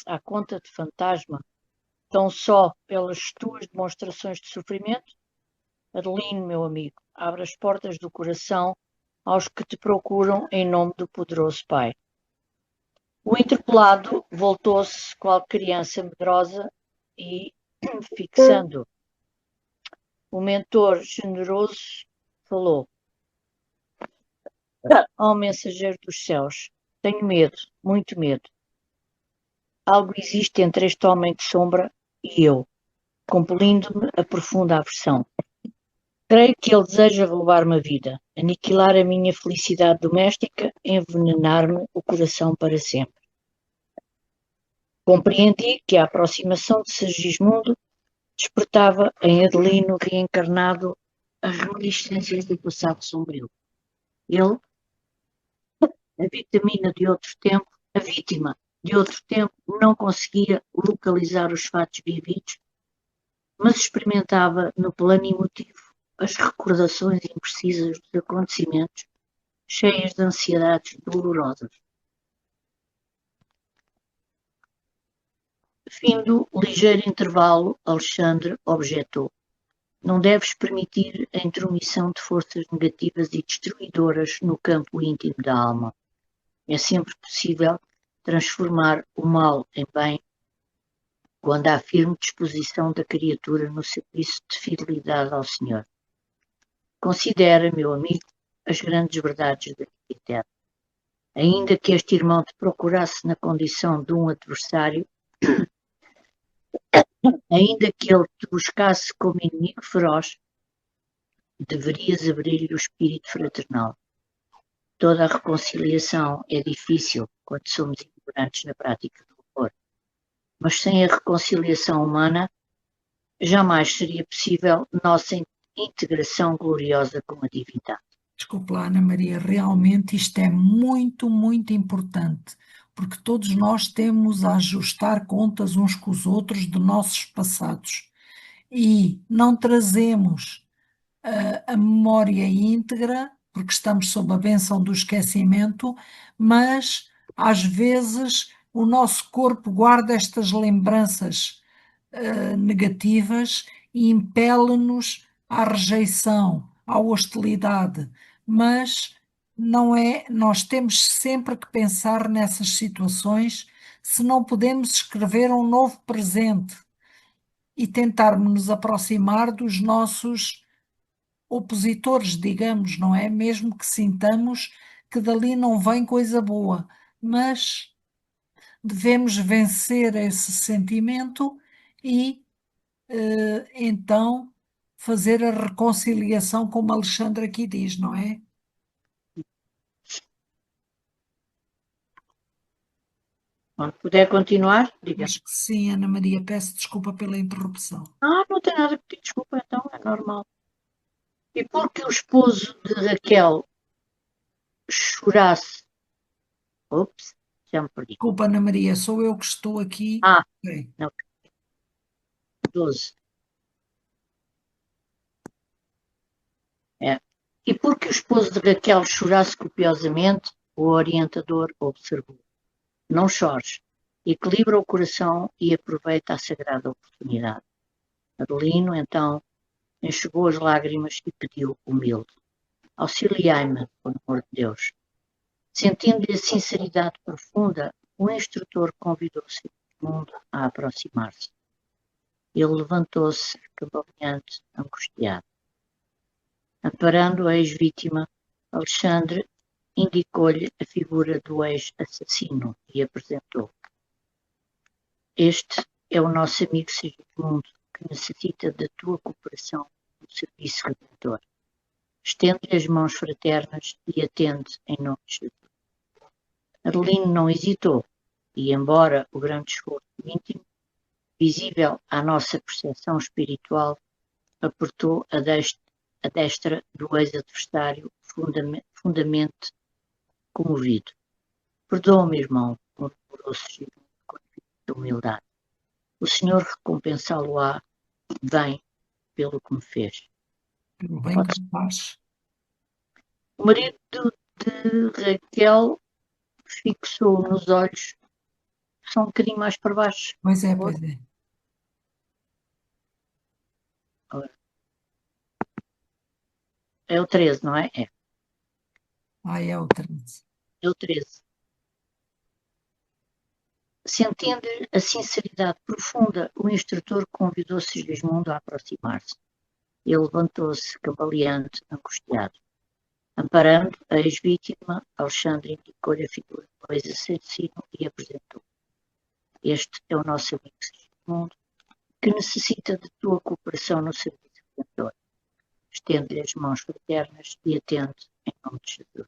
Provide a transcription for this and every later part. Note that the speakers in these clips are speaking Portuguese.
à conta de fantasma, tão só pelas tuas demonstrações de sofrimento? Adelino, meu amigo, abre as portas do coração aos que te procuram em nome do poderoso Pai. O interpelado voltou-se qual criança medrosa e, fixando o mentor generoso, falou: Ó mensageiro dos céus, tenho medo, muito medo. Algo existe entre este homem de sombra e eu, compelindo-me a profunda aversão. Creio que ele deseja roubar-me a vida, aniquilar a minha felicidade doméstica, envenenar-me o coração para sempre. Compreendi que a aproximação de Sergismundo despertava em Adelino reencarnado as reminiscências do passado sombrio. Ele, a vítima de outro tempo, não conseguia localizar os fatos vividos, mas experimentava no plano emotivo as recordações imprecisas dos acontecimentos, cheias de ansiedades dolorosas. Findo o ligeiro intervalo, Alexandre objetou: Não deves permitir a intromissão de forças negativas e destruidoras no campo íntimo da alma. É sempre possível transformar o mal em bem quando há firme disposição da criatura no serviço de fidelidade ao Senhor. Considera, meu amigo, as grandes verdades da vida eterna. Ainda que este irmão te procurasse na condição de um adversário, ainda que ele te buscasse como inimigo feroz, deverias abrir-lhe o espírito fraternal. Toda a reconciliação é difícil quando somos ignorantes na prática do amor, mas sem a reconciliação humana jamais seria possível nossa integração gloriosa com a divindade. Desculpe lá, Ana Maria, realmente isto é muito, muito importante, porque todos nós temos a ajustar contas uns com os outros de nossos passados e não trazemos a memória íntegra, porque estamos sob a bênção do esquecimento, mas às vezes o nosso corpo guarda estas lembranças negativas e impele-nos à rejeição, à hostilidade, mas não é, nós temos sempre que pensar nessas situações, se não podemos escrever um novo presente e tentarmos nos aproximar dos nossos opositores, digamos, não é? Mesmo que sintamos que dali não vem coisa boa, mas devemos vencer esse sentimento e então fazer a reconciliação, como Alexandre aqui diz, não é? Quando puder continuar, diga. Acho que sim, Ana Maria, peço desculpa pela interrupção. Não tem nada que pedir desculpa, então é normal. E porque o esposo de Raquel chorasse. Ops, já me perdi. Desculpa, Ana Maria, sou eu que estou aqui. Ok. Não, 12. É. E porque o esposo de Raquel chorasse copiosamente, o orientador observou: Não chores, equilibra o coração e aproveita a sagrada oportunidade. Adelino, então, enxugou as lágrimas e pediu humilde: Auxiliai-me, por amor de Deus. Sentindo-lhe a sinceridade profunda, o instrutor convidou Segismundo a aproximar-se. Ele levantou-se, cambaleante, angustiado. Amparando a ex-vítima, Alexandre indicou-lhe a figura do ex-assassino e apresentou: Este é o nosso amigo Segismundo, que necessita da tua cooperação no serviço redentor. Estende-lhe as mãos fraternas e atende em nome de Jesus. Adelino não hesitou e, embora o grande esforço íntimo, visível à nossa percepção espiritual, apertou a destra do ex-adversário fundamente comovido. Perdoa-me, irmão, murmurou-se com infinita humildade. O Senhor recompensá-lo-á bem pelo que me fez. Pelo bem que faz. O marido de Raquel fixou nos olhos só um bocadinho mais para baixo. Pois é, Por pois é. favor. É o 13, não é? É. É o 13. É o 13. Sentindo a sinceridade profunda, o instrutor convidou Sigismundo a aproximar-se. Ele levantou-se, cambaleante, angustiado. Amparando a ex-vítima, Alexandre indicou-lhe a figura do ex-assassino e apresentou. Este é o nosso amigo Sigismundo, que necessita de tua cooperação no serviço redentor. Estende-lhe as mãos fraternas e atende em nome de Jesus.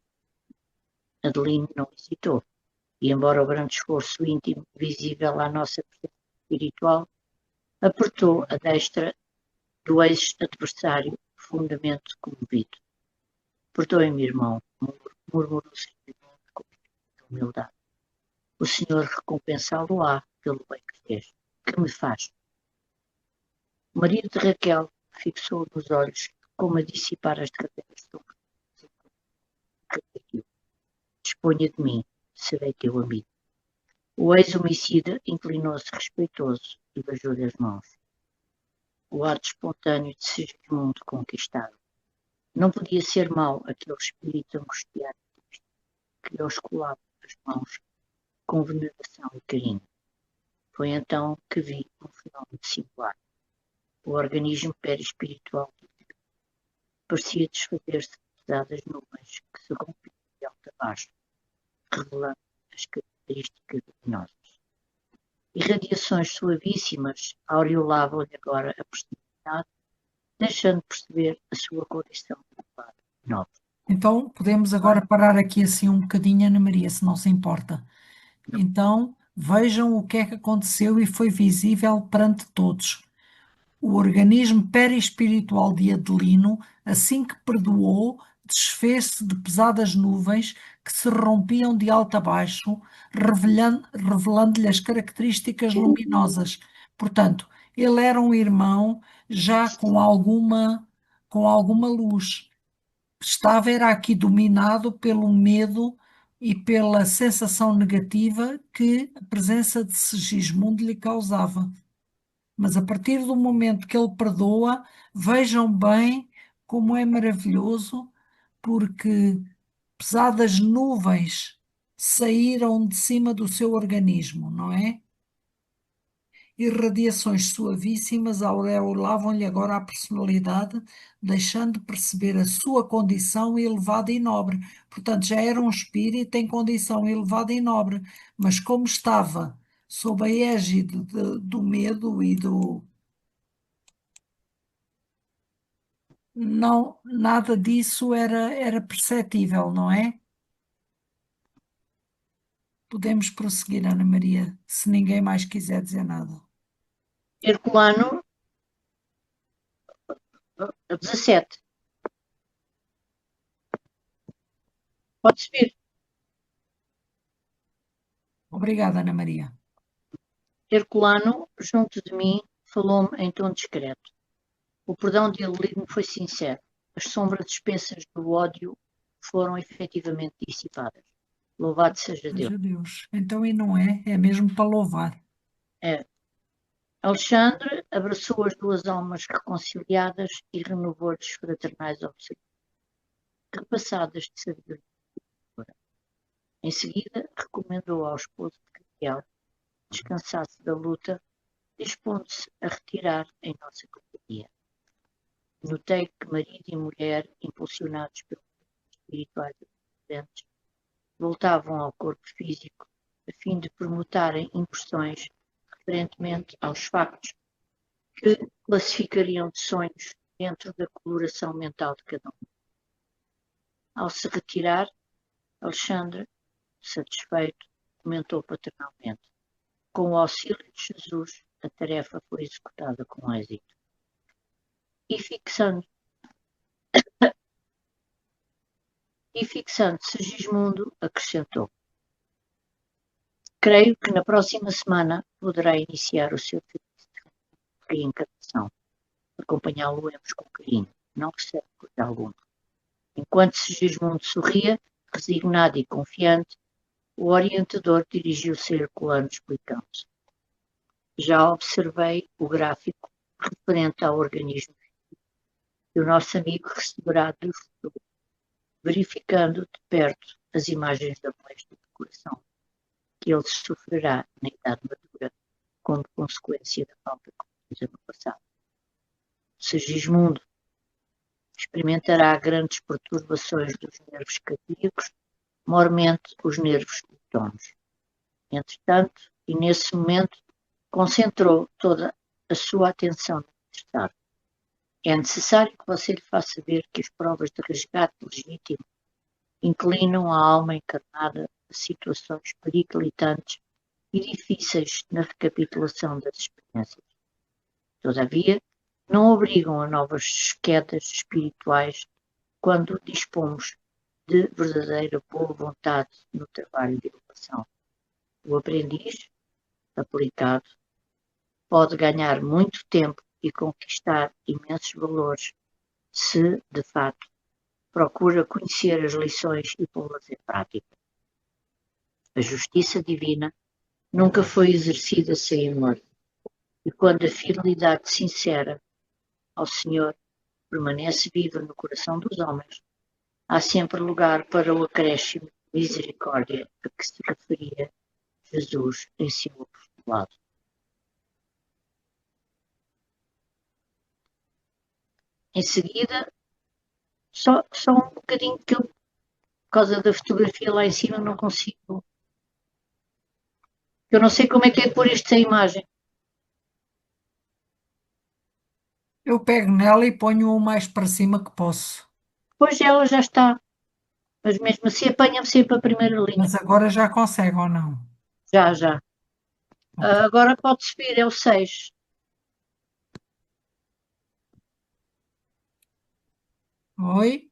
Adelino não hesitou, e embora o grande esforço íntimo visível à nossa presença espiritual, apertou a destra do ex-adversário profundamente comovido. Perdoe-me, irmão, murmurou Sigismundo com humildade. O Senhor recompensá-lo-á pelo bem que fez. Que me faz? O marido de Raquel fixou nos olhos como a dissipar as derradeiras sombras. Repetiu. Disponha de mim, serei teu amigo. O ex-homicida inclinou-se respeitoso e beijou-lhe as mãos. O ato espontâneo de Sigismundo conquistado. Não podia ser mau aquele espírito angustiado que lhe osculava as mãos com veneração e carinho. Foi então que vi um fenómeno singular. O organismo perispiritual parecia desfazer-se de pesadas nuvens que se rompiam de alto a baixo, revelando as características luminosas. Irradiações suavíssimas aureolavam-lhe agora a personalidade, deixando perceber a sua condição elevada e nobre. Então, podemos agora parar aqui assim um bocadinho, Ana Maria, se não se importa. Então, vejam o que é que aconteceu e foi visível perante todos. O organismo perispiritual de Adelino, assim que perdoou, desfez-se de pesadas nuvens que se rompiam de alto a baixo, revelando-lhe as características luminosas. Portanto, ele era um irmão já com alguma luz. Estava era aqui dominado pelo medo e pela sensação negativa que a presença de Sigismundo lhe causava. Mas a partir do momento que ele perdoa, vejam bem como é maravilhoso, porque pesadas nuvens saíram de cima do seu organismo, não é? E radiações suavíssimas aureolavam-lhe agora a personalidade, deixando perceber a sua condição elevada e nobre. Portanto, já era um espírito em condição elevada e nobre, mas como estava sob a égide do medo e do. Não, nada disso era perceptível, não é? Podemos prosseguir, Ana Maria, se ninguém mais quiser dizer nada. Herculano, 17. Pode subir. Obrigada, Ana Maria. Herculano, junto de mim, falou-me em tom discreto. O perdão de Adelino foi sincero. As sombras espessas do ódio foram efetivamente dissipadas. Louvado seja Deus. Seja Deus. Então, e não é? É mesmo para louvar. É. Alexandre abraçou as duas almas reconciliadas e renovou-lhes fraternais observações, repassadas de sabedoria. Em seguida, recomendou ao esposo de Raquel que descansasse da luta, dispondo-se a retirar em nossa companhia. Notei que marido e mulher, impulsionados pelos espirituais presentes, voltavam ao corpo físico a fim de permutarem impressões referentemente aos factos que classificariam de sonhos dentro da coloração mental de cada um. Ao se retirar, Alexandre, satisfeito, comentou paternalmente: com o auxílio de Jesus, a tarefa foi executada com êxito. E fixando Sigismundo, acrescentou: creio que na próxima semana poderá iniciar o seu serviço de reencarnação. Acompanhá-lo-emos com carinho. Não recebe coisa alguma. Enquanto Sigismundo sorria, resignado e confiante, O orientador dirigiu-se a Herculano explicando-se. Já observei o gráfico referente ao organismo que o nosso amigo receberá do futuro, verificando de perto as imagens da moléstia do coração que ele sofrerá na idade madura como consequência da falta de coisa no passado. Segismundo experimentará grandes perturbações dos nervos cardíacos, mormente os nervos autónomos. Entretanto, e nesse momento, concentrou toda a sua atenção no necessário. É necessário que você lhe faça ver que as provas de resgate legítimo inclinam a alma encarnada a situações periclitantes e difíceis na recapitulação das experiências. Todavia, não obrigam a novas quedas espirituais quando dispomos de verdadeira boa vontade no trabalho de elevação. O aprendiz, aplicado, pode ganhar muito tempo e conquistar imensos valores se, de fato, procura conhecer as lições e pô-las em prática. A justiça divina nunca foi exercida sem amor, e quando a fidelidade sincera ao Senhor permanece viva no coração dos homens, há sempre lugar para o acréscimo de misericórdia a que se referia Jesus em seu apostolado. Em seguida, só um bocadinho que eu, por causa da fotografia lá em cima, não consigo. Eu não sei como é que é pôr isto sem imagem. Eu pego nela e ponho o mais para cima que posso. Pois ela já está, mas mesmo assim apanha-me sempre a primeira linha. Mas agora já consegue ou não? Já, já. Ok. Agora pode subir, é o 6. Oi?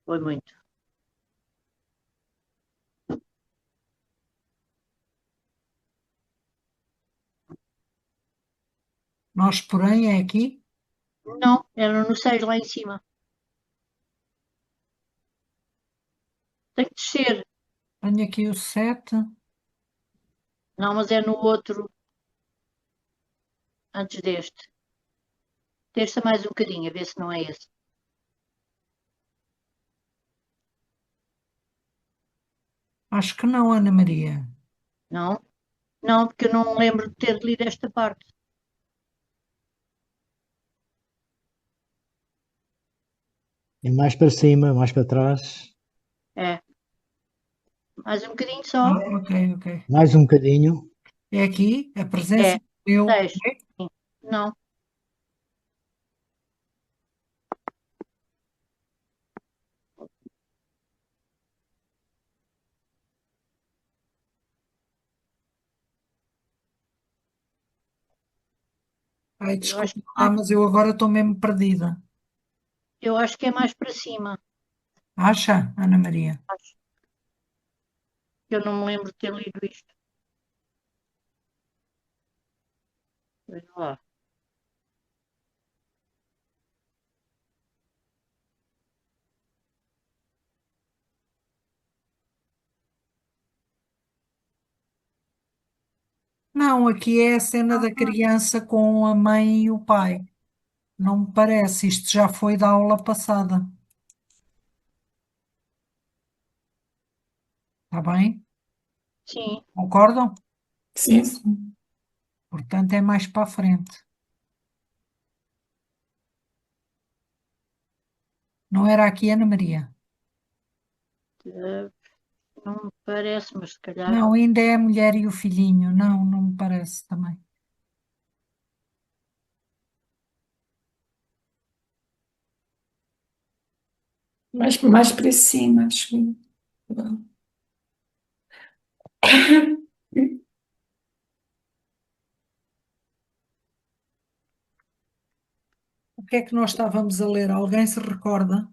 Foi muito. Nós, porém, é aqui. Não, era no 6 lá em cima. Tem que descer. Tenho aqui o 7. Não, mas é no outro, antes deste. Desça mais um bocadinho, a ver se não é esse. Acho que não, Ana Maria. Não? Não, porque eu não lembro de ter lido esta parte. E mais para cima, mais para trás, É. Mais um bocadinho só. Ok, ok. mais um bocadinho. É aqui a presença É. do meu. 6. Sim. Não. Ai, Eu acho, desculpa lá, mas eu agora estou mesmo perdida. eu acho que é mais para cima. Acha, Ana Maria? Acho que eu não me lembro de ter lido isto. Veja lá. Não, aqui é a cena da criança com a mãe e o pai. Não me parece, isto já foi da aula passada. Está bem? Sim. Concordam? Sim, sim. Portanto, é mais para a frente. Não era aqui, Ana Maria? Não me parece, mas se calhar. Não, ainda é a mulher e o filhinho. Não, não me parece também. Mais para cima, acho que. O que é que nós estávamos a ler? Alguém se recorda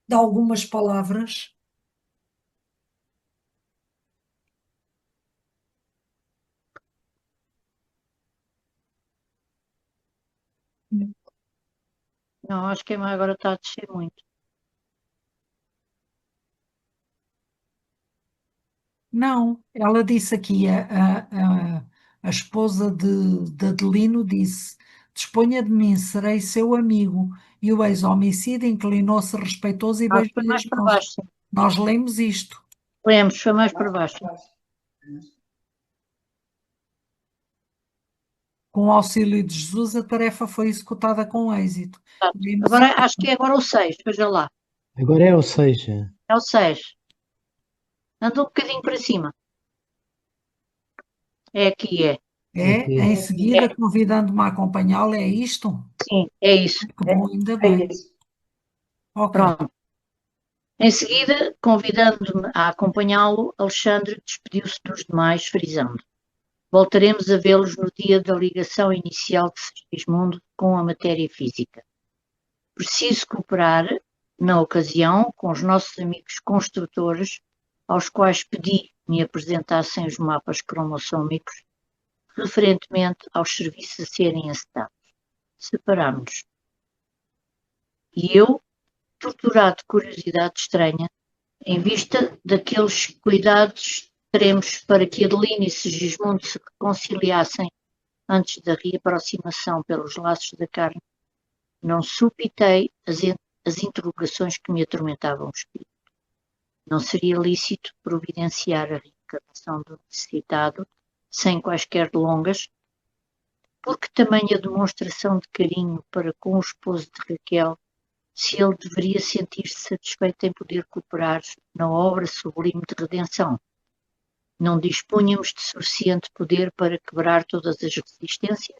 de algumas palavras? Não, acho que agora está a descer muito. Não, ela disse aqui, a esposa de Adelino disse: disponha de mim, serei seu amigo. E o ex-homicida inclinou-se respeitoso e Acho que foi beijou-lhe mais as para mãos. baixo, sim. Nós lemos isto. Lemos, foi mais para baixo. Com o auxílio de Jesus, a tarefa foi executada com êxito. Exato. Lemos Agora, acho que é agora o 6, veja lá. Agora é o 6. É o 6. Anda um bocadinho para cima. É aqui, é. É, Aqui. em seguida, convidando-me a acompanhá-lo, é isto? Sim, é isso. Que bom, ainda É bem. isso. Ok. Pronto. Em seguida, convidando-me a acompanhá-lo, Alexandre despediu-se dos demais, frisando: voltaremos a vê-los no dia da ligação inicial de Segismundo com a matéria física. Preciso cooperar, na ocasião, com os nossos amigos construtores, aos quais pedi me apresentassem os mapas cromossómicos referentemente aos serviços a serem acetados. Separámos-nos. E eu, torturado de curiosidade estranha, em vista daqueles cuidados extremos para que Adelina e Segismundo se reconciliassem antes da reaproximação pelos laços da carne, não supitei as interrogações que me atormentavam o espírito. Não seria lícito providenciar a reencarnação do necessitado sem quaisquer delongas, porque tamanha demonstração de carinho para com o esposo de Raquel, se ele deveria sentir-se satisfeito em poder cooperar na obra sublime de redenção. Não dispunhamos de suficiente poder para quebrar todas as resistências?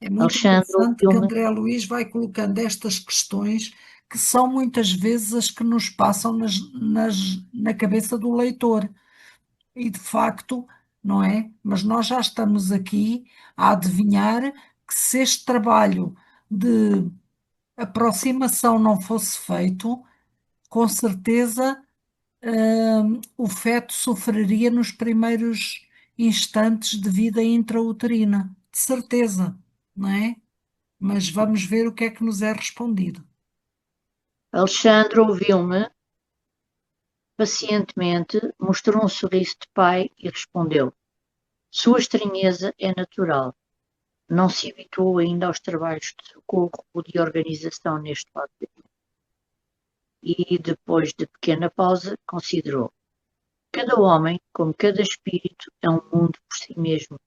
É muito Alexandre interessante que ouviu-me. André Luís vai colocando estas questões que são muitas vezes as que nos passam na cabeça do leitor. E de facto, não é? Mas nós já estamos aqui a adivinhar que se este trabalho de aproximação não fosse feito, com certeza, o feto sofreria nos primeiros instantes de vida intrauterina. De certeza, não é? Mas vamos ver o que é que nos é respondido. Alexandre ouviu-me pacientemente, mostrou um sorriso de pai e respondeu: sua estranheza é natural. Não se habituou ainda aos trabalhos de socorro ou de organização neste lado da vida. E, depois de pequena pausa, considerou: cada homem, como cada espírito, é um mundo por si mesmo,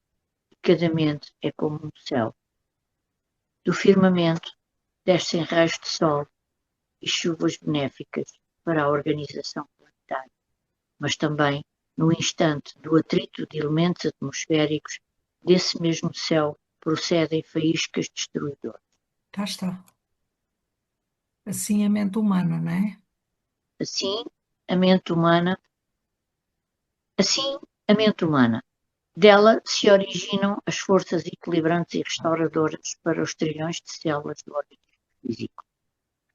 e cada mente é como um céu. Do firmamento descem raios de sol e chuvas benéficas para a organização planetária, mas também, no instante do atrito de elementos atmosféricos, desse mesmo céu procedem faíscas destruidoras. Cá está. Assim a mente humana, não é? Assim, a mente humana, a mente humana, dela se originam as forças equilibrantes e restauradoras para os trilhões de células do organismo físico,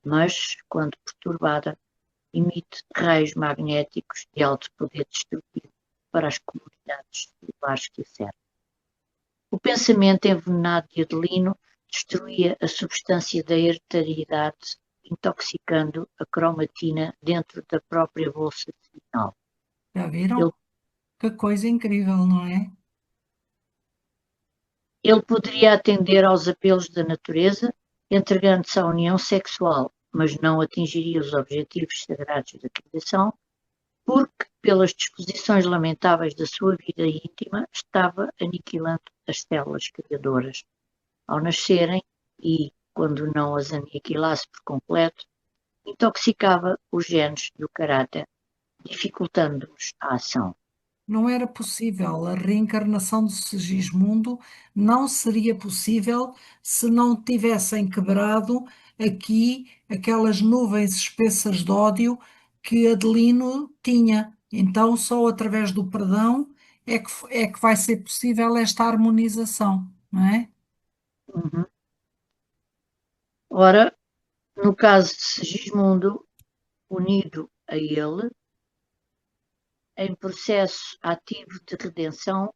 mas, quando perturbada, emite raios magnéticos de alto poder destrutivo para as comunidades celulares que a cercam. O pensamento envenenado de Adelino destruía a substância da hereditariedade, intoxicando a cromatina dentro da própria bolsa seminal. Já viram? Ele, Que coisa incrível, não é? ele poderia atender aos apelos da natureza, entregando-se à união sexual, mas não atingiria os objetivos sagrados da criação, porque, pelas disposições lamentáveis da sua vida íntima, estava aniquilando as células criadoras ao nascerem e, quando não as aniquilasse por completo, intoxicava os genes do caráter, dificultando-nos a ação. Não era possível. A reencarnação de Segismundo não seria possível se não tivessem quebrado aqui aquelas nuvens espessas de ódio que Adelino tinha. Então, só através do perdão é que vai ser possível esta harmonização, não é? Uhum. Ora, no caso de Segismundo, unido a ele, em processo ativo de redenção,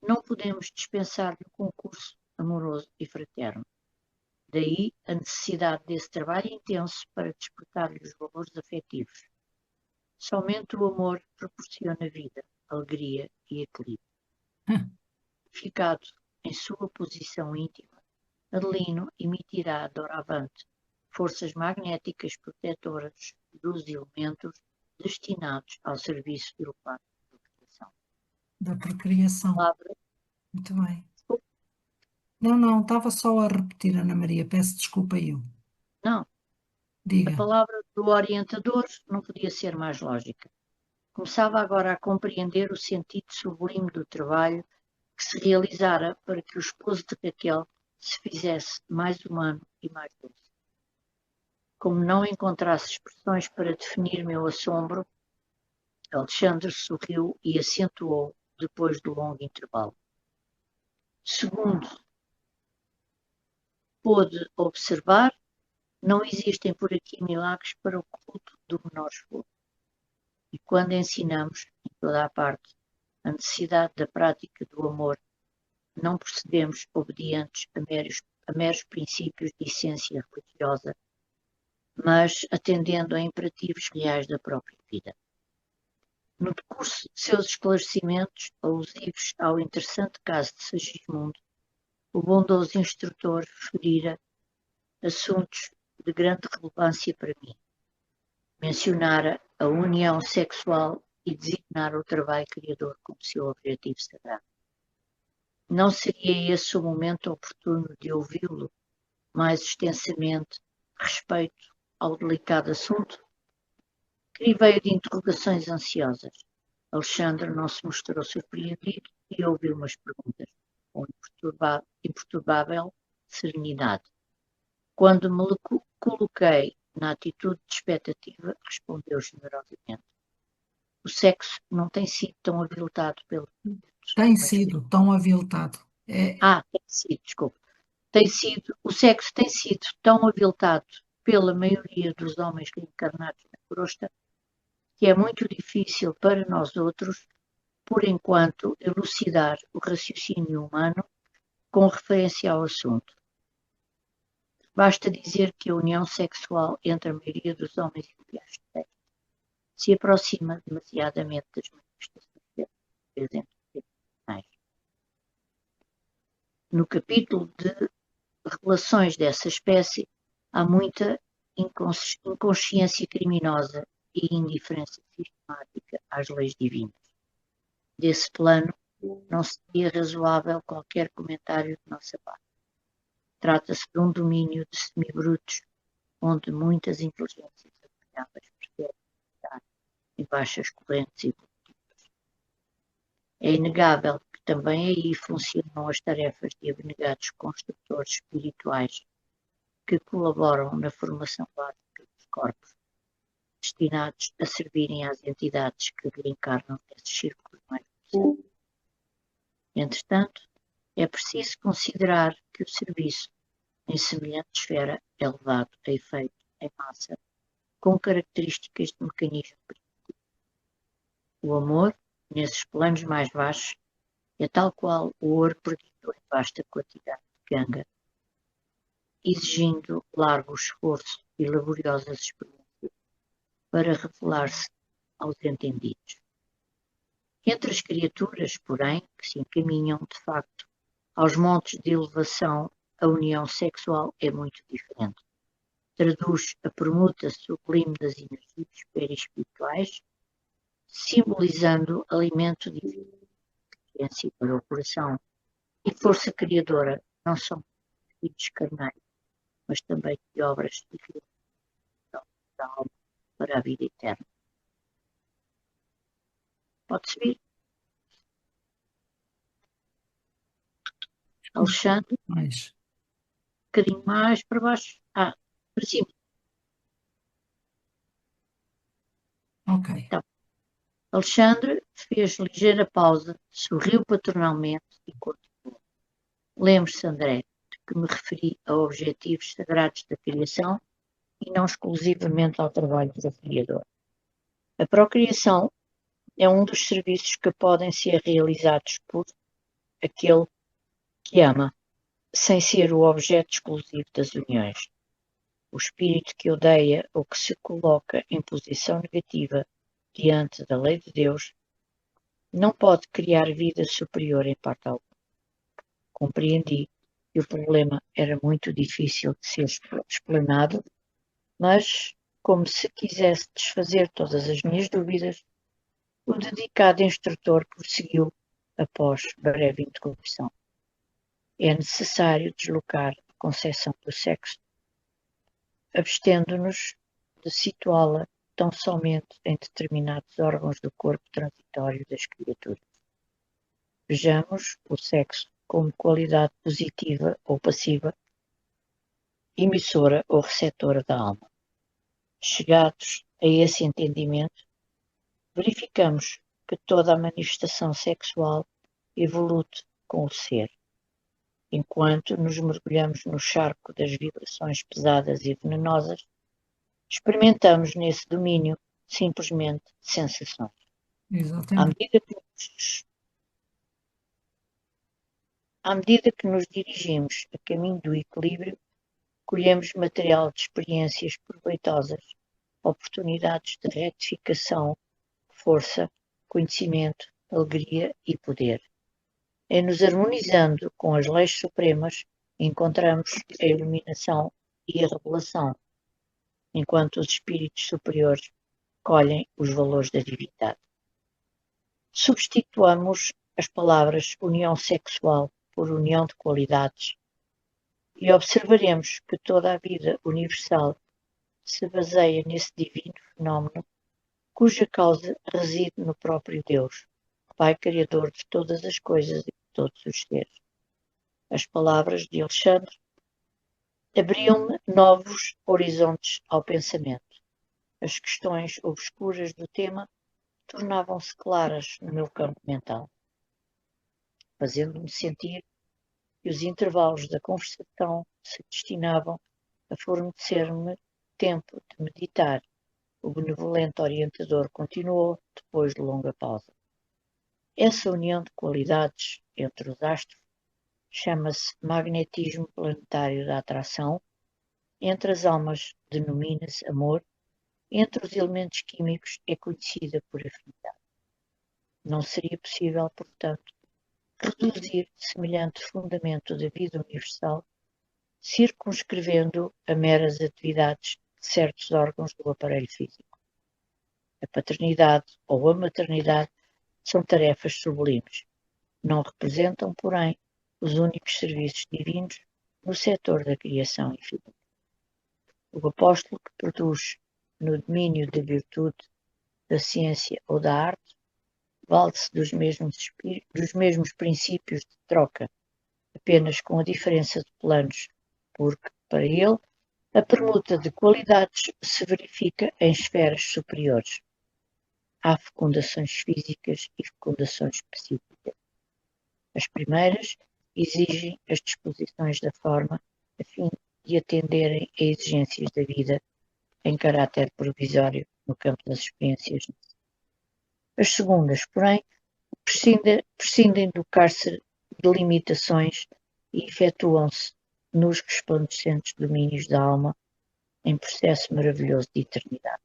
não podemos dispensar do concurso amoroso e fraterno. Daí a necessidade desse trabalho intenso para despertar-lhe os valores afetivos. Somente o amor proporciona vida. alegria e equilíbrio. Hum. Ficado em sua posição íntima, Adelino emitirá doravante forças magnéticas protetoras dos elementos destinados ao serviço elevado da proteção. Da procriação. Palavra, Muito bem. Não, estava só a repetir, Ana Maria, peço desculpa eu. não, a Diga. palavra do orientador não podia ser mais lógica. Começava agora a compreender o sentido sublime do trabalho que se realizara para que o esposo de Raquel se fizesse mais humano e mais doce. Como não encontrasse expressões para definir meu assombro, Alexandre sorriu e acentuou depois do longo intervalo. Segundo pôde observar, não existem por aqui milagres para o culto do menor esforço. E quando ensinamos, em toda a parte, a necessidade da prática do amor, não procedemos obedientes a meros princípios de essência religiosa, mas atendendo a imperativos reais da própria vida. No decurso de seus esclarecimentos, alusivos ao interessante caso de Segismundo, o bondoso instrutor referira assuntos de grande relevância para mim. Mencionara a união sexual e designara o trabalho criador como seu objetivo sagrado. Não seria esse o momento oportuno de ouvi-lo mais extensamente respeito ao delicado assunto? Criveio de interrogações ansiosas. Alexandre não se mostrou surpreendido e ouviu umas perguntas com imperturbável serenidade. Quando me coloquei na atitude de expectativa, respondeu generosamente. O sexo não tem sido tão aviltado pelos Tem sido tão aviltado. tem sido, desculpe. O sexo tem sido tão aviltado pela maioria dos homens reencarnados na crosta que é muito difícil para nós outros, por enquanto, elucidar o raciocínio humano com referência ao assunto. Basta dizer que a união sexual entre a maioria dos homens e mulheres terrestres se aproxima demasiadamente das manifestações entre os animais. No capítulo de relações dessa espécie, há muita inconsciência criminosa e indiferença sistemática às leis divinas. Desse plano, não seria razoável qualquer comentário de nossa parte. Trata-se de um domínio de semibrutos, onde muitas inteligências aplicáveis preferem estar em baixas correntes evolutivas. É inegável que também aí funcionam as tarefas de abnegados construtores espirituais que colaboram na formação básica dos corpos, destinados a servirem às entidades que reencarnam nesses círculos mais pequenos. Entretanto, é preciso considerar que o serviço em semelhante esfera é levado a efeito em massa, com características de mecanismo primitivo. O amor, nesses planos mais baixos, é tal qual o ouro perdido em vasta quantidade de ganga, exigindo largo esforço e laboriosas experiências para revelar-se aos entendidos. Entre as criaturas, porém, que se encaminham, de facto, aos montes de elevação, a união sexual é muito diferente. Traduz a permuta sublime das energias perispirituais, simbolizando alimento divino, ciência para o coração e força criadora, não só de filhos carnais, mas também de obras de realização da alma para a vida eterna. Pode subir. Alexandre, Mais. um bocadinho mais para baixo. Para cima. Ok. Alexandre fez ligeira pausa, sorriu paternalmente e continuou. Lembre-se, André, de que me referi a objetivos sagrados da criação e não exclusivamente ao trabalho do Criador. A procriação é um dos serviços que podem ser realizados por aquele que ama, sem ser o objeto exclusivo das uniões. O espírito que odeia ou que se coloca em posição negativa diante da lei de Deus não pode criar vida superior em parte alguma. Compreendi que o problema era muito difícil de ser explanado, mas, como se quisesse desfazer todas as minhas dúvidas, o dedicado instrutor prosseguiu após breve interrupção. É necessário deslocar a concepção do sexo, abstendo-nos de situá-la tão somente em determinados órgãos do corpo transitório das criaturas. Vejamos o sexo como qualidade positiva ou passiva, emissora ou receptora da alma. Chegados a esse entendimento, verificamos que toda a manifestação sexual evolui com o ser. Enquanto nos mergulhamos no charco das vibrações pesadas e venenosas, experimentamos nesse domínio simplesmente sensações. À Exatamente. medida que nos dirigimos a caminho do equilíbrio, colhemos material de experiências proveitosas, oportunidades de retificação, força, conhecimento, alegria e poder. É nos harmonizando com as leis supremas encontramos a iluminação e a revelação, enquanto os espíritos superiores colhem os valores da divindade. Substituamos as palavras união sexual por união de qualidades e observaremos que toda a vida universal se baseia nesse divino fenómeno cuja causa reside no próprio Deus, Pai Criador de todas as coisas e de todos os seres. As palavras de Alexandre abriam-me novos horizontes ao pensamento. As questões obscuras do tema tornavam-se claras no meu campo mental, fazendo-me sentir que os intervalos da conversação se destinavam a fornecer-me tempo de meditar. O benevolente orientador continuou depois de longa pausa. Essa união de qualidades entre os astros chama-se magnetismo planetário da atração. Entre as almas denomina-se amor. Entre os elementos químicos é conhecida por afinidade. Não seria possível, portanto, reduzir semelhante fundamento da vida universal, circunscrevendo a meras atividades de certos órgãos do aparelho físico. A paternidade ou a maternidade são tarefas sublimes. Não representam, porém, os únicos serviços divinos no setor da criação infinita. O apóstolo que produz no domínio da virtude, da ciência ou da arte, vale-se dos mesmos princípios de troca, apenas com a diferença de planos, porque, para ele, a permuta de qualidades se verifica em esferas superiores. Há fecundações físicas e fecundações psíquicas. As primeiras exigem as disposições da forma a fim de atenderem a exigências da vida em caráter provisório no campo das experiências. As segundas, porém, prescindem do cárcere de limitações e efetuam-se nos resplandecentes domínios da alma em processo maravilhoso de eternidade.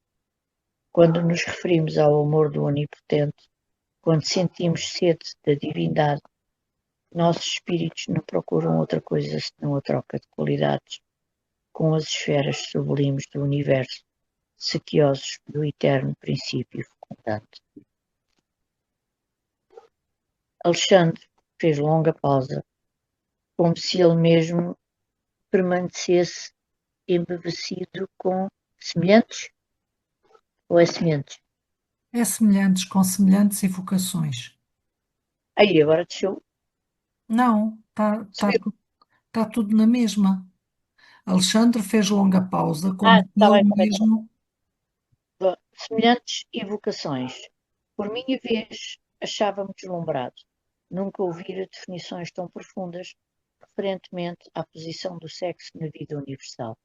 Quando nos referimos ao amor do Onipotente, quando sentimos sede da divindade, nossos espíritos não procuram outra coisa senão a troca de qualidades com as esferas sublimes do universo, sequiosos do eterno princípio fecundante. Alexandre fez longa pausa, como se ele mesmo permanecesse embevecido com semelhantes ou é sementes? É semelhantes, com semelhantes evocações. Aí agora desceu. Não, está tudo na mesma. Alexandre fez longa pausa, como se Está ele bem. mesmo. Semelhantes evocações. Por minha vez, achava-me deslumbrado. Nunca ouvira definições tão profundas referentemente à posição do sexo na vida universal.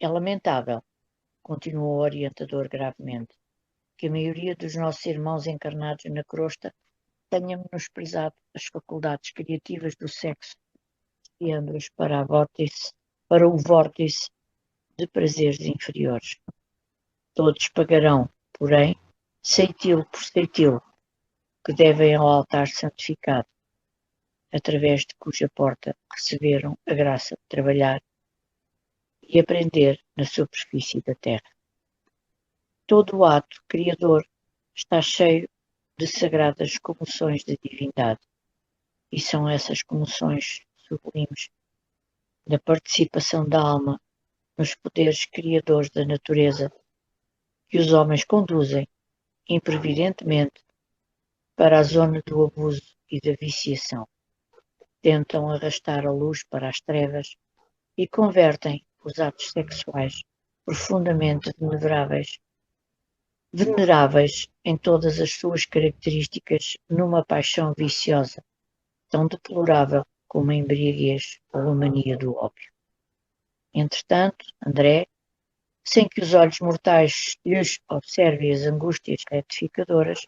É lamentável, continuou o orientador gravemente, que a maioria dos nossos irmãos encarnados na crosta tenha menosprezado as faculdades criativas do sexo, enviando-as para o vórtice de prazeres inferiores. Todos pagarão, porém, ceitil por ceitil, que devem ao altar santificado, através de cuja porta receberam a graça de trabalhar e aprender na superfície da terra. Todo o ato criador está cheio de sagradas comoções de divindade, e são essas comoções sublimes da participação da alma nos poderes criadores da natureza que os homens conduzem imprevidentemente para a zona do abuso e da viciação. Tentam arrastar a luz para as trevas e convertem os atos sexuais profundamente veneráveis em todas as suas características numa paixão viciosa, tão deplorável como a embriaguez ou a mania do ópio. Entretanto, André, sem que os olhos mortais lhes observem as angústias retificadoras,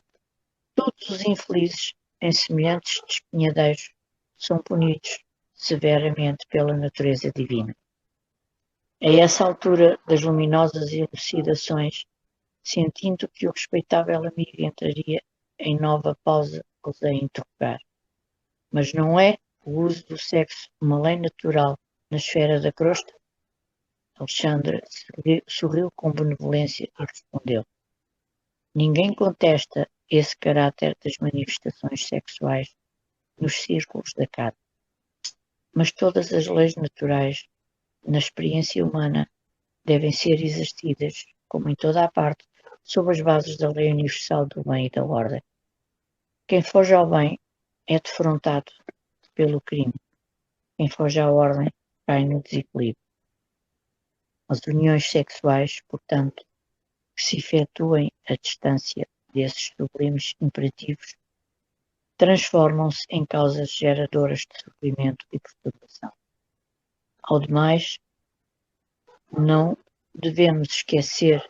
todos os infelizes, em semelhantes despenhadeiros, são punidos severamente pela natureza divina. A essa altura das luminosas elucidações, sentindo que o respeitável amigo entraria em nova pausa, ousei interrogar. Mas não é o uso do sexo uma lei natural na esfera da crosta? Alexandra sorriu com benevolência e respondeu: ninguém contesta esse caráter das manifestações sexuais nos círculos da casa. Mas todas as leis naturais na experiência humana devem ser exercidas, como em toda a parte, sob as bases da lei universal do bem e da ordem. Quem foge ao bem é defrontado pelo crime. Quem foge à ordem cai no desequilíbrio. As uniões sexuais, portanto, que se efetuem à distância desses sublimes imperativos, transformam-se em causas geradoras de sofrimento e perturbação. Ao demais, não devemos esquecer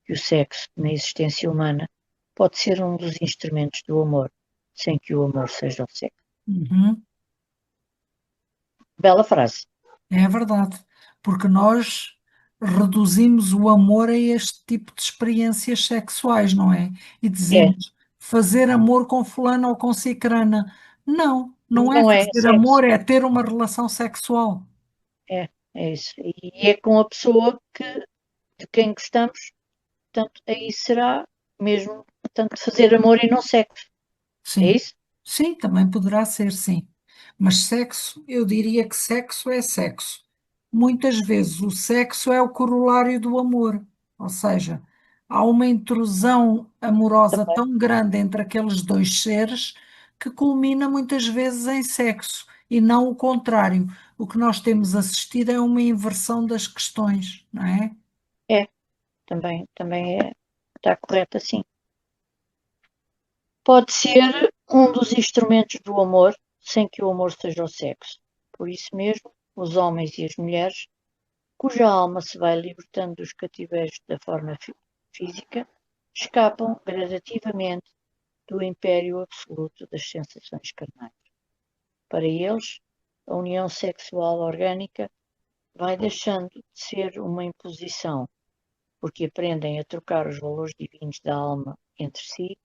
que o sexo na existência humana pode ser um dos instrumentos do amor, sem que o amor seja o sexo. Uhum. Bela frase. É verdade, porque nós reduzimos o amor a este tipo de experiências sexuais, não é? E dizemos fazer amor com fulano ou com cicrana. Não, não é Não é fazer sexo. amor, é ter uma relação sexual. É isso. E é com a pessoa de quem gostamos, portanto, aí será mesmo, portanto, fazer amor e não sexo. É Sim, isso? sim, também poderá ser, sim. Mas sexo, eu diria que sexo é sexo. Muitas vezes o sexo é o corolário do amor, ou seja, há uma intrusão amorosa Também. tão grande entre aqueles dois seres que culmina muitas vezes em sexo e não o contrário. O que nós temos assistido é uma inversão das questões, não é? É, também está correto assim. Pode ser um dos instrumentos do amor, sem que o amor seja o sexo. Por isso mesmo, os homens e as mulheres, cuja alma se vai libertando dos cativeiros da forma física, escapam gradativamente do império absoluto das sensações carnais. Para eles, a união sexual orgânica vai deixando de ser uma imposição, porque aprendem a trocar os valores divinos da alma entre si,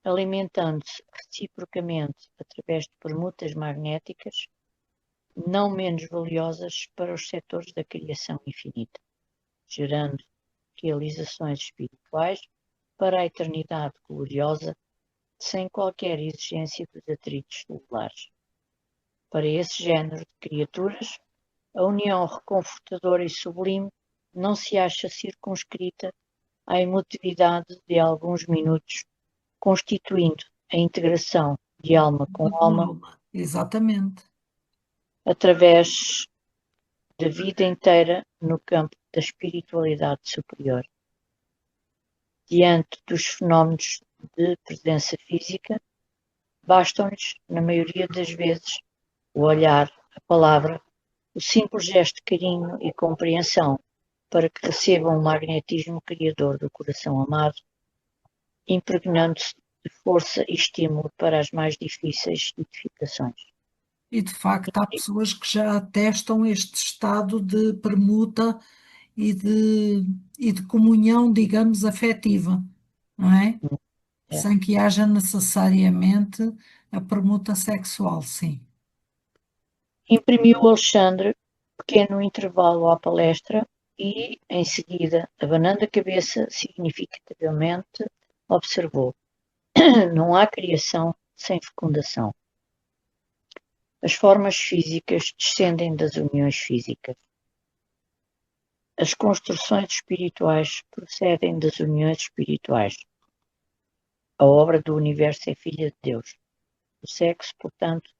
alimentando-se reciprocamente através de permutas magnéticas, não menos valiosas para os setores da criação infinita, gerando realizações espirituais para a eternidade gloriosa, sem qualquer exigência dos atritos celulares. Para esse género de criaturas, a união reconfortadora e sublime não se acha circunscrita à emotividade de alguns minutos, constituindo a integração de alma com alma Exatamente. através da vida inteira no campo da espiritualidade superior. Diante dos fenómenos de presença física, bastam-lhes, na maioria das vezes, o olhar, a palavra, o simples gesto de carinho e compreensão para que recebam o magnetismo criador do coração amado, impregnando-se de força e estímulo para as mais difíceis edificações. E de facto há pessoas que já atestam este estado de permuta e de comunhão, digamos, afetiva, não é? sem que haja necessariamente a permuta sexual, sim. Imprimiu Alexandre pequeno intervalo à palestra e, em seguida, abanando a cabeça significativamente, observou: não há criação sem fecundação. As formas físicas descendem das uniões físicas. As construções espirituais procedem das uniões espirituais. A obra do universo é filha de Deus. O sexo, portanto,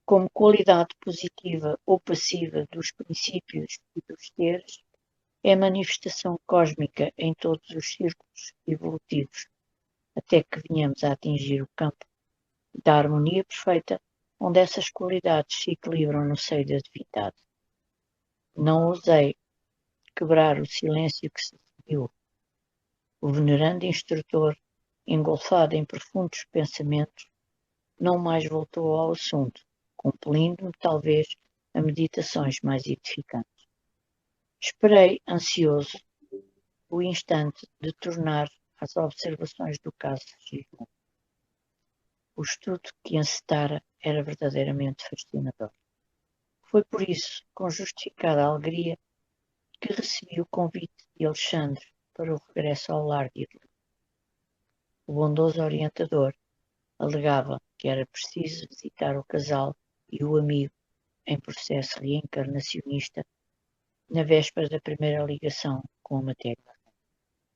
como qualidade positiva ou passiva dos princípios e dos seres, é manifestação cósmica em todos os círculos evolutivos, até que venhamos a atingir o campo da harmonia perfeita, onde essas qualidades se equilibram no seio da divindade. Não ousei quebrar o silêncio que se seguiu. O venerando instrutor, engolfado em profundos pensamentos, não mais voltou ao assunto, compelindo-me, talvez, a meditações mais edificantes. Esperei, ansioso, o instante de tornar às observações do caso de Sigismundo. O estudo que encetara era verdadeiramente fascinador. Foi por isso, com justificada alegria, que recebi o convite de Alexandre para o regresso ao lar de Hitler. O bondoso orientador alegava que era preciso visitar o casal e o amigo em processo reencarnacionista na véspera da primeira ligação com a matéria.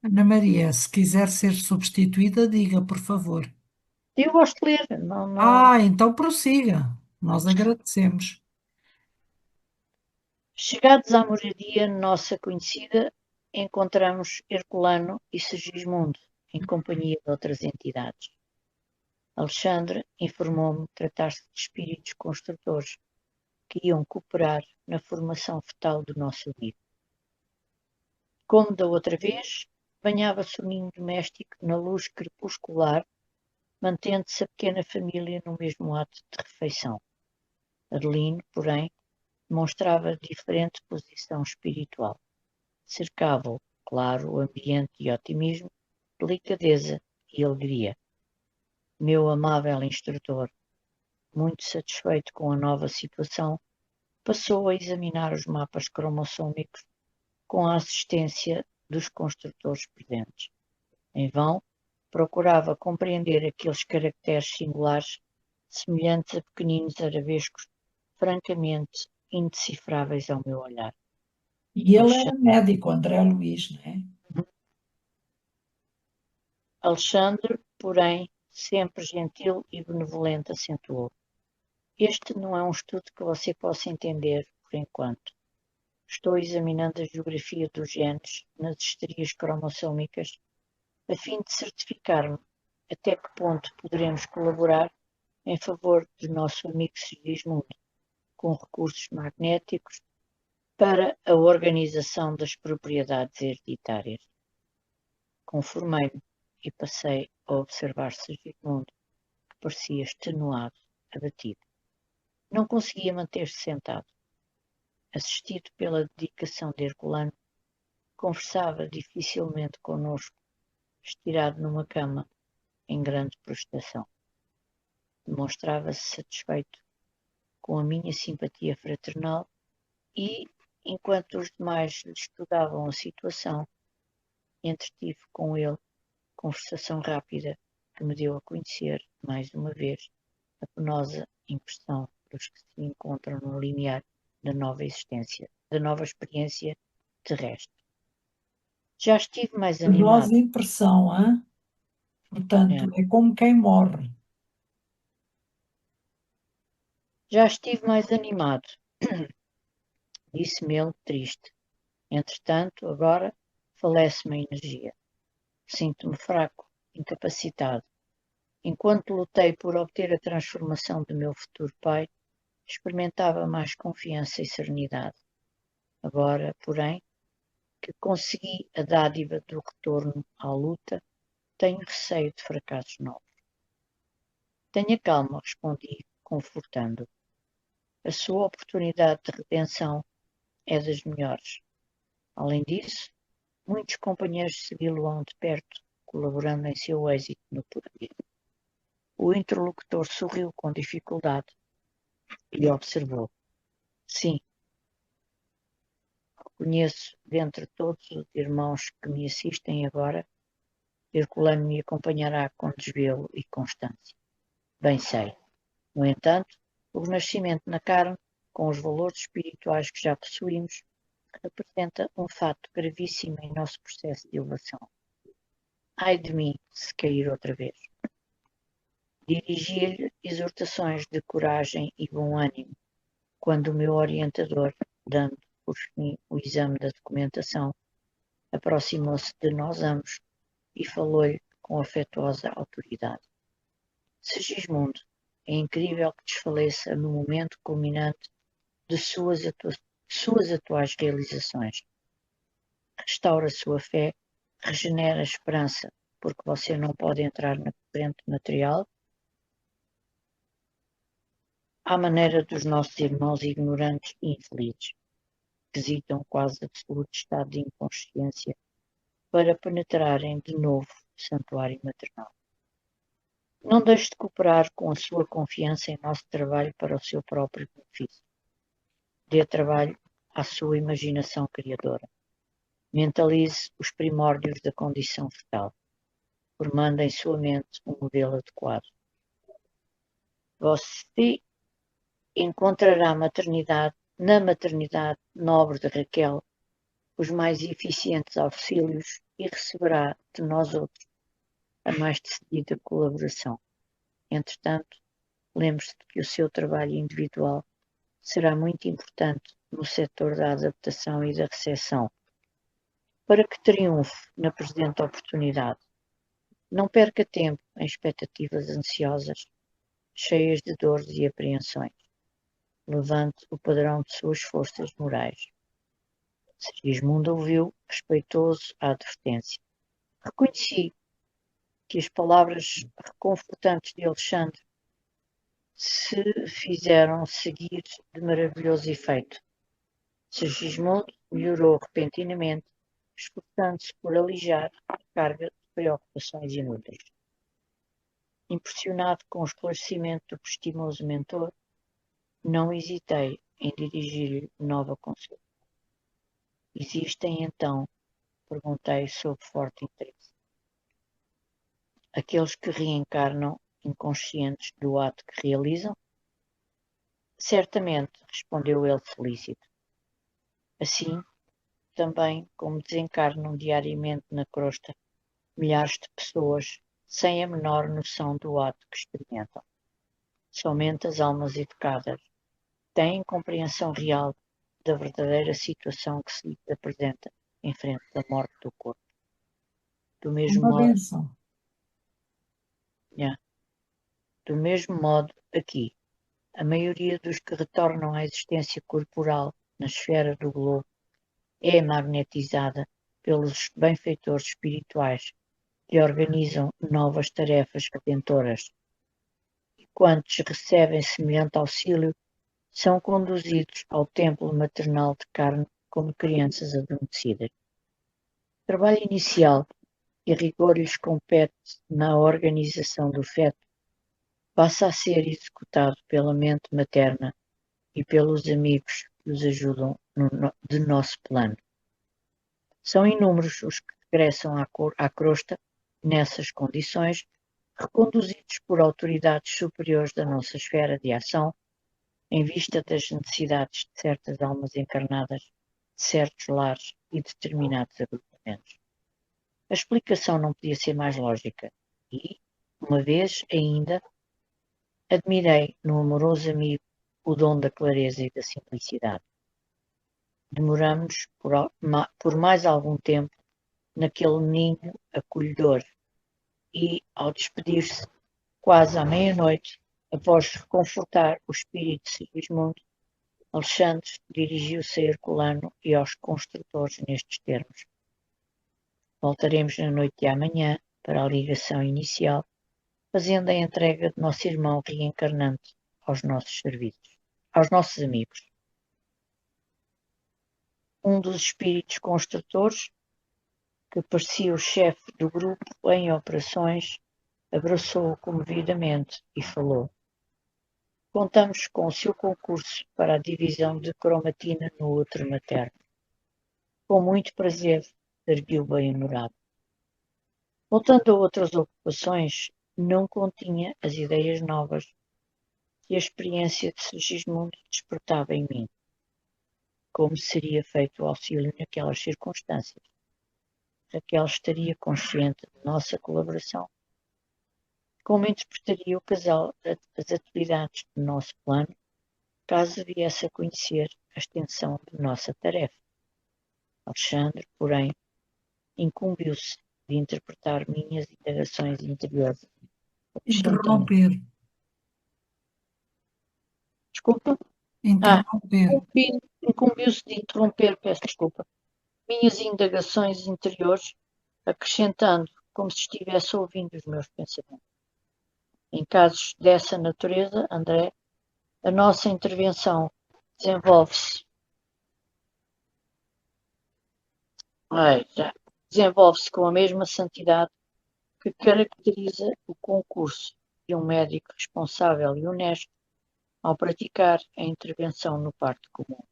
Ana Maria, se quiser ser substituída, diga, por favor. Eu gosto de ler, não. Então prossiga. Nós agradecemos. Chegados à moradia nossa conhecida, encontramos Herculano e Segismundo, em companhia de outras entidades. Alexandre informou-me tratar-se de espíritos construtores que iam cooperar na formação fetal do nosso amigo. Como da outra vez, banhava-se o ninho doméstico na luz crepuscular, mantendo-se a pequena família no mesmo ato de refeição. Adelino, porém, demonstrava diferente posição espiritual. Cercava-o, claro, o ambiente de otimismo, delicadeza e alegria. Meu amável instrutor, muito satisfeito com a nova situação, passou a examinar os mapas cromossômicos com a assistência dos construtores presentes. Em vão, procurava compreender aqueles caracteres singulares, semelhantes a pequeninos arabescos, francamente indecifráveis ao meu olhar. E ele era médico, André Luís, não é? Alexandre, porém, sempre gentil e benevolente, acentuou: este não é um estudo que você possa entender por enquanto. Estou examinando a geografia dos genes nas estrias cromossômicas a fim de certificar-me até que ponto poderemos colaborar em favor do nosso amigo Sigismundo, com recursos magnéticos para a organização das propriedades hereditárias. Conformei-me e passei a observar Sigismundo, que parecia extenuado, abatido. Não conseguia manter-se sentado. Assistido pela dedicação de Herculano, conversava dificilmente conosco, estirado numa cama, em grande prostração. Demonstrava-se satisfeito com a minha simpatia fraternal e, enquanto os demais lhe estudavam a situação, entretive com ele conversação rápida que me deu a conhecer, mais uma vez, a penosa impressão dos que se encontram no limiar da nova existência, da nova experiência terrestre. Já estive mais animado. Penosa impressão, hein? Portanto, é como quem morre. Já estive mais animado, disse-me ele, triste. Entretanto, agora, falece-me a energia. Sinto-me fraco, incapacitado. Enquanto lutei por obter a transformação do meu futuro pai, experimentava mais confiança e serenidade. Agora, porém, que consegui a dádiva do retorno à luta, tenho receio de fracassos novos. Tenha calma, respondi, confortando. A sua oportunidade de redenção é das melhores. Além disso, muitos companheiros segui-lo-ão de perto colaborando em seu êxito no poder. O interlocutor sorriu com dificuldade e observou. Sim, conheço dentre todos os irmãos que me assistem agora, Herculano me acompanhará com desvelo e constância. Bem sei. No entanto, o renascimento na carne, com os valores espirituais que já possuímos, representa um fato gravíssimo em nosso processo de elevação. Ai de mim, se cair outra vez. Dirigi-lhe exortações de coragem e bom ânimo, quando o meu orientador, dando por fim o exame da documentação, aproximou-se de nós ambos e falou-lhe com afetuosa autoridade. Segismundo, é incrível que desfaleça no momento culminante de suas atuais realizações. Restaura sua fé, regenera a esperança, porque você não pode entrar na corrente material, à maneira dos nossos irmãos ignorantes e infelizes, que hesitam quase absoluto estado de inconsciência para penetrarem de novo o santuário maternal. Não deixe de cooperar com a sua confiança em nosso trabalho para o seu próprio benefício. Dê trabalho à sua imaginação criadora. Mentalize os primórdios da condição fetal, formando em sua mente um modelo adequado. Você encontrará na maternidade nobre de Raquel os mais eficientes auxílios e receberá de nós outros a mais decidida colaboração. Entretanto, lembre-se de que o seu trabalho individual será muito importante no setor da adaptação e da recepção, para que triunfe na presente oportunidade. Não perca tempo em expectativas ansiosas, cheias de dores e apreensões. Levante o padrão de suas forças morais. Segismundo ouviu, respeitoso, a advertência. Reconheci que as palavras reconfortantes de Alexandre se fizeram seguir de maravilhoso efeito. Segismundo melhorou repentinamente, esforçando-se por alijar a carga de preocupações inúteis. Impressionado com o esclarecimento do prestimoso mentor, não hesitei em dirigir-lhe nova consulta. Existem, então, perguntei sob forte interesse, aqueles que reencarnam inconscientes do ato que realizam? Certamente, respondeu ele solícito. Assim, também como desencarnam diariamente na crosta milhares de pessoas sem a menor noção do ato que experimentam. Somente as almas educadas têm compreensão real da verdadeira situação que se lhes apresenta em frente da morte do corpo. Do mesmo Uma modo, benção. do mesmo modo, aqui, a maioria dos que retornam à existência corporal na esfera do globo é magnetizada pelos benfeitores espirituais que organizam novas tarefas redentoras. E quantos recebem semelhante auxílio são conduzidos ao templo maternal de carne como crianças adormecidas. O trabalho inicial, que a rigor lhes compete na organização do feto, passa a ser executado pela mente materna e pelos amigos que os ajudam de nosso plano. São inúmeros os que regressam à crosta nessas condições, reconduzidos por autoridades superiores da nossa esfera de ação, em vista das necessidades de certas almas encarnadas, de certos lares e determinados agrupamentos. A explicação não podia ser mais lógica e, uma vez ainda, admirei no amoroso amigo o dom da clareza e da simplicidade. Demoramos por mais algum tempo naquele ninho acolhedor e, ao despedir-se, quase à meia-noite, após reconfortar o espírito de Sigismundo, Alexandre dirigiu-se a Herculano e aos construtores nestes termos. Voltaremos na noite de amanhã para a ligação inicial, fazendo a entrega de nosso irmão reencarnante aos nossos serviços, aos nossos amigos. Um dos espíritos construtores que parecia o chefe do grupo em operações, abraçou-o comovidamente e falou: "Contamos com o seu concurso para a divisão de cromatina no útero materno." "Com muito prazer", ergueu bem-humorado. Voltando a outras ocupações, não continha as ideias novas que a experiência de Segismundo despertava em mim. Como seria feito o auxílio naquelas circunstâncias? Raquel estaria consciente de nossa colaboração? Como interpretaria o casal as atividades do nosso plano, caso viesse a conhecer a extensão de nossa tarefa? Alexandre, porém, incumbiu-se de interpretar minhas indagações interiores, acrescentando: Interromper. Desculpa? Interromper. Incumbiu-se de interromper, peço desculpa, minhas indagações interiores, acrescentando, como se estivesse ouvindo os meus pensamentos: Em casos dessa natureza, André, a nossa intervenção desenvolve-se com a mesma santidade que caracteriza o concurso de um médico responsável e honesto ao praticar a intervenção no parto comum.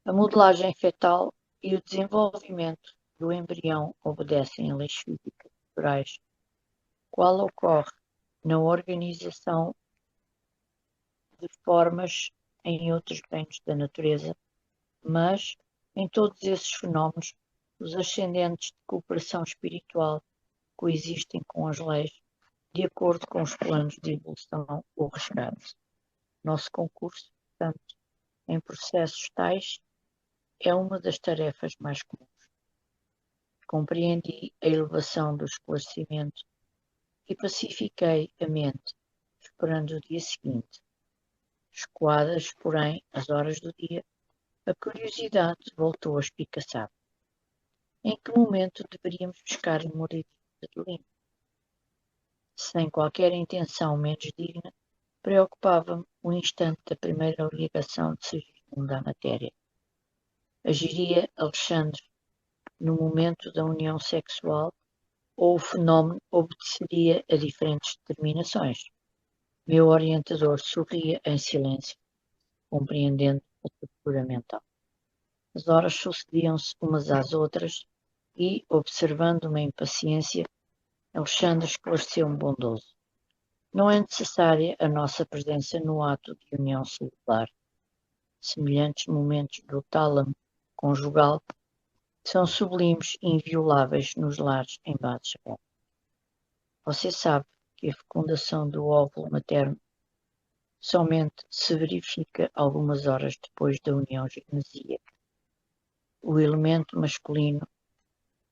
A modelagem fetal e o desenvolvimento do embrião obedecem a leis físicas naturais, qual ocorre na organização de formas em outros reinos da natureza, mas, em todos esses fenómenos, os ascendentes de cooperação espiritual coexistem com as leis, de acordo com os planos de evolução ou resgate. Nosso concurso, portanto, em processos tais, é uma das tarefas mais comuns. Compreendi a elevação do esclarecimento e pacifiquei a mente, esperando o dia seguinte. Escoadas, porém, as horas do dia, a curiosidade voltou a espicaçar. Em que momento deveríamos buscar a moradia de Adelino? Sem qualquer intenção menos digna, preocupava-me o instante da primeira ligação de Segismundo à matéria. Agiria Alexandre no momento da união sexual ou o fenómeno obedeceria a diferentes determinações? Meu orientador sorria em silêncio, compreendendo a tortura mental. As horas sucediam-se umas às outras e, observando-me em paciência, Alexandre esclareceu-me bondoso. Não é necessária a nossa presença no ato de união celular. Semelhantes momentos do tálamo conjugal são sublimes e invioláveis nos lares em bases reais. Você sabe que a fecundação do óvulo materno somente se verifica algumas horas depois da união genesíaca. O elemento masculino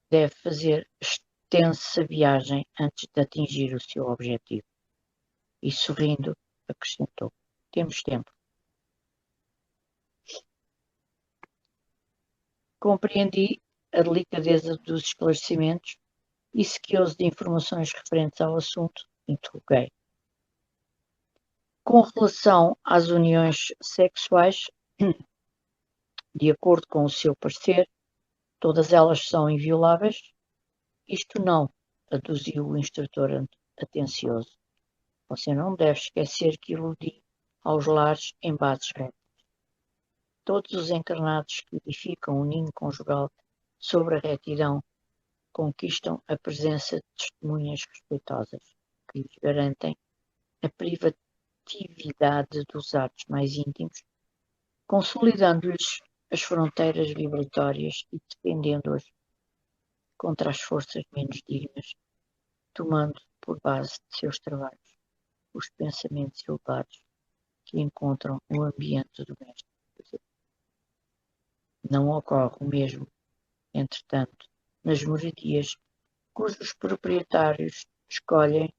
deve fazer extensa viagem antes de atingir o seu objetivo. E sorrindo, acrescentou: Temos tempo. Compreendi a delicadeza dos esclarecimentos e, sequioso de informações referentes ao assunto, interroguei. Com relação às uniões sexuais, de acordo com o seu parecer, todas elas são invioláveis? Isto não, aduziu o instrutor atencioso. Você não deve esquecer que iludi aos lares em bases retas. Todos os encarnados que edificam o ninho conjugal sobre a retidão conquistam a presença de testemunhas respeitosas, que lhes garantem a privatividade dos atos mais íntimos, consolidando-lhes as fronteiras vibratórias e defendendo-as contra as forças menos dignas, tomando por base de seus trabalhos os pensamentos elevados que encontram no ambiente doméstico. Não ocorre o mesmo, entretanto, nas moradias cujos proprietários escolhem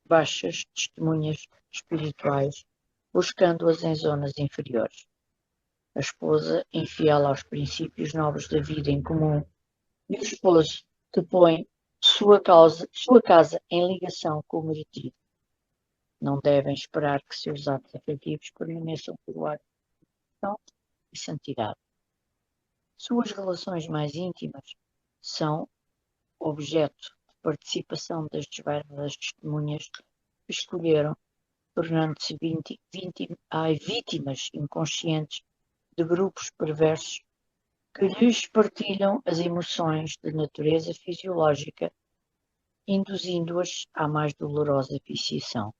baixas testemunhas espirituais, buscando-as em zonas inferiores. A esposa, infiel aos princípios nobres da vida em comum, e o esposo que põe sua casa em ligação com o marido, não devem esperar que seus atos afetivos permaneçam por guarda e santidade. suas relações mais íntimas são objeto de participação das diversas testemunhas que escolheram, tornando-se vítimas inconscientes de grupos perversos que lhes partilham as emoções de natureza fisiológica, induzindo-as à mais dolorosa viciação.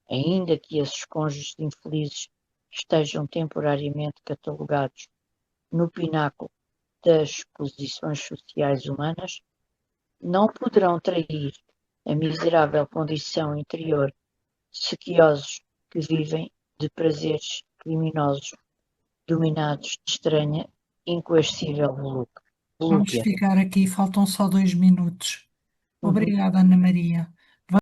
Ainda que esses cônjuges infelizes estejam temporariamente catalogados no pináculo das posições sociais humanas, não poderão trair a miserável condição interior de sequiosos que vivem de prazeres criminosos dominados de estranha, incoercível Vamos volúpia. ficar aqui, faltam só 2 minutos. Uhum. Obrigada, Ana Maria.